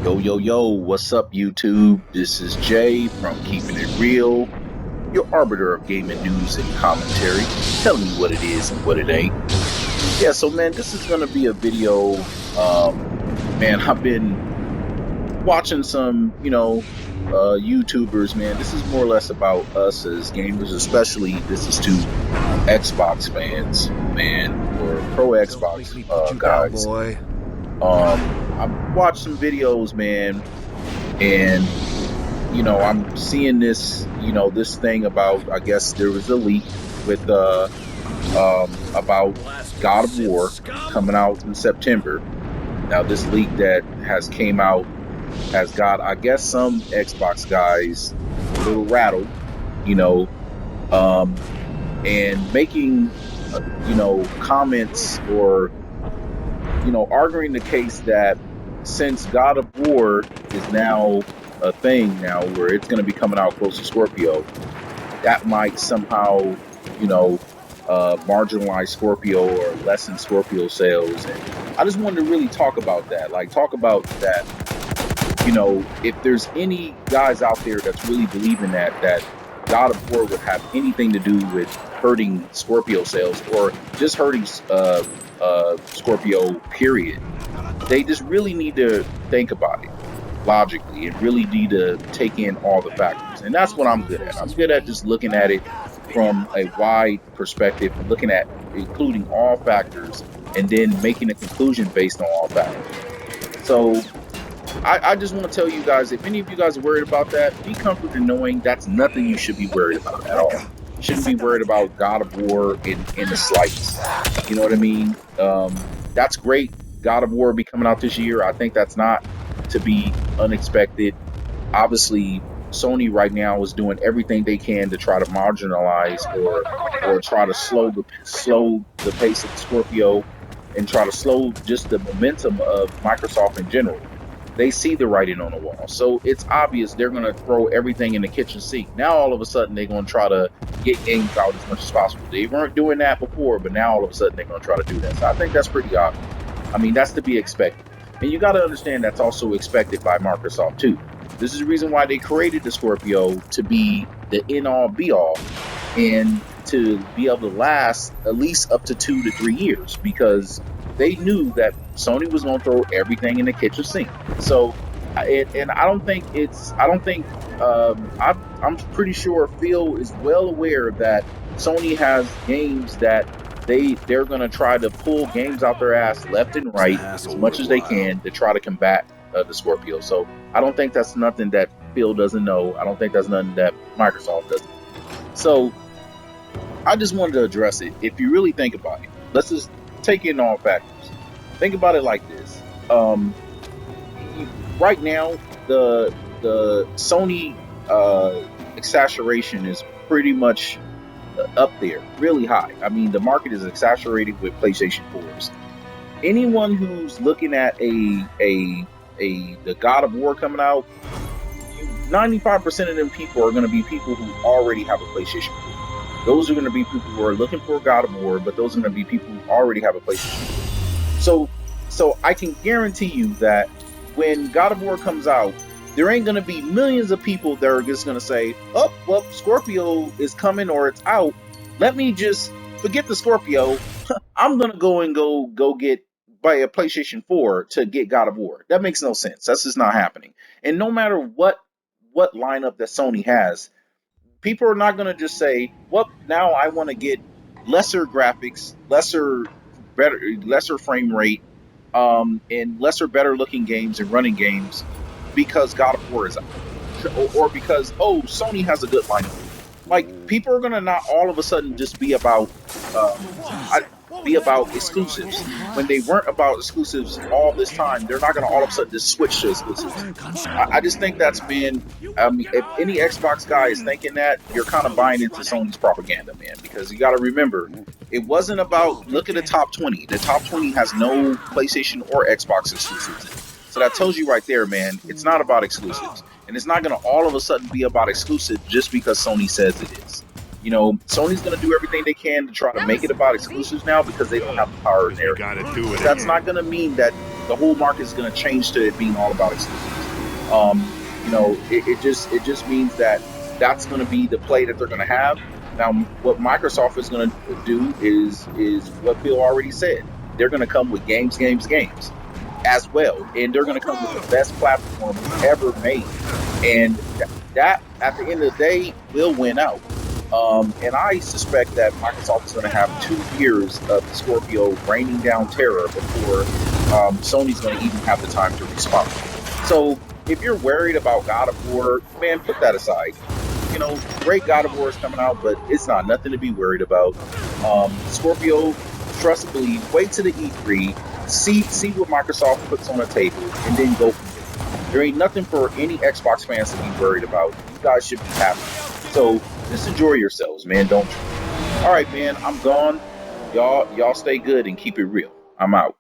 Yo, what's up, YouTube? This is Jay from Keeping It Real, your arbiter of gaming news and commentary, telling you what it is and what it ain't. Yeah, so man, this is gonna be a video. Man, I've been watching some, YouTubers, man. This is more or less about us as gamers, especially this is to Xbox fans, man, or pro Xbox guys. Boy. I watched some videos, man, and I'm seeing this, this thing about, I guess there was a leak with about God of War coming out in September. Now, this leak that has came out has got, I guess, some Xbox guys a little rattled, and making, comments or arguing the case that since God of War is now a thing now where it's going to be coming out close to Scorpio, that might somehow, marginalize Scorpio or lessen Scorpio sales. And I just wanted to really talk about that. If there's any guys out there that's really believing that God of War would have anything to do with hurting Scorpio sales or just hurting Scorpio period, they just really need to think about it logically and really need to take in all the factors. And that's what I'm good at. I'm good at just looking at it from a wide perspective, looking at including all factors and then making a conclusion based on all factors. So I just want to tell you guys, if any of you guys are worried about that, be comforted knowing that's nothing you should be worried about at all. You shouldn't be worried about God of War in the slightest. You know what I mean? That's great. God of War be coming out this year. I think that's not to be unexpected. Obviously, Sony right now is doing everything they can to try to marginalize or try to slow the pace of Scorpio and try to slow just the momentum of Microsoft in general. They see the writing on the wall. So it's obvious they're going to throw everything in the kitchen sink. Now, all of a sudden, they're going to try to get games out as much as possible. They weren't doing that before, but now all of a sudden, they're going to try to do that. So I think that's pretty obvious. I mean, that's to be expected. And you got to understand that's also expected by Microsoft, too. This is the reason why they created the Scorpio, to be the end-all, be-all, and to be able to last at least up to 2 to 3 years, because they knew that Sony was going to throw everything in the kitchen sink. So, I'm pretty sure Phil is well aware that Sony has games that they're going to try to pull games out their ass left and right as much as they can to try to combat the Scorpio. So I don't think that's nothing that Phil doesn't know. I don't think that's nothing that Microsoft doesn't know. So I just wanted to address it. If you really think about it, let's just take in all factors. Think about it like this. Right now, the Sony exaggeration is pretty much up there, really high. I mean, the market is saturated with PlayStation 4s. Anyone who's looking at the God of War coming out, 95% of them people are going to be people who already have a PlayStation 4. Those are going to be people who are looking for God of War, but those are going to be people who already have a PlayStation 4. So I can guarantee you that when God of War comes out, there ain't going to be millions of people that are just going to say, oh, well, Scorpio is coming or it's out. Let me just forget the Scorpio. I'm going to go buy a PlayStation 4 to get God of War. That makes no sense. That's just not happening. And no matter what lineup that Sony has, people are not going to just say, well, now I want to get lesser graphics, lesser frame rate, and better looking games and running games because God of War is out, or because Sony has a good lineup. Like, people are gonna not all of a sudden just be about exclusives when they weren't about exclusives all this time. They're not gonna all of a sudden just switch to exclusives. I just think that's been. I mean, if any Xbox guy is thinking that, you're kind of buying into Sony's propaganda, man. Because you got to remember, it wasn't about, look at the top 20. The top 20 has no PlayStation or Xbox exclusives in it. So that tells you right there, man, it's not about exclusives. And it's not going to all of a sudden be about exclusive just because Sony says it is. Sony's going to do everything they can to try to make it about exclusives now because they don't have the power in there. That's not going to mean that the whole market is going to change to it being all about exclusives. It just means that that's going to be the play that they're going to have. Now, what Microsoft is going to do is what Phil already said. They're going to come with games as well, and they're going to come with the best platform ever made, and that at the end of the day will win out. And I suspect that Microsoft is going to have 2 years of the Scorpio raining down terror before Sony's going to even have the time to respond. So if you're worried about God of War, man, put that aside. Great God of War is coming out, but it's not nothing to be worried about. Scorpio, trust and believe. Wait to the E3, see what Microsoft puts on the table, and then go from there. There ain't nothing for any Xbox fans to be worried about. You guys should be happy. So just enjoy yourselves, man. Don't trip. All right, man. I'm gone. Y'all stay good and keep it real. I'm out.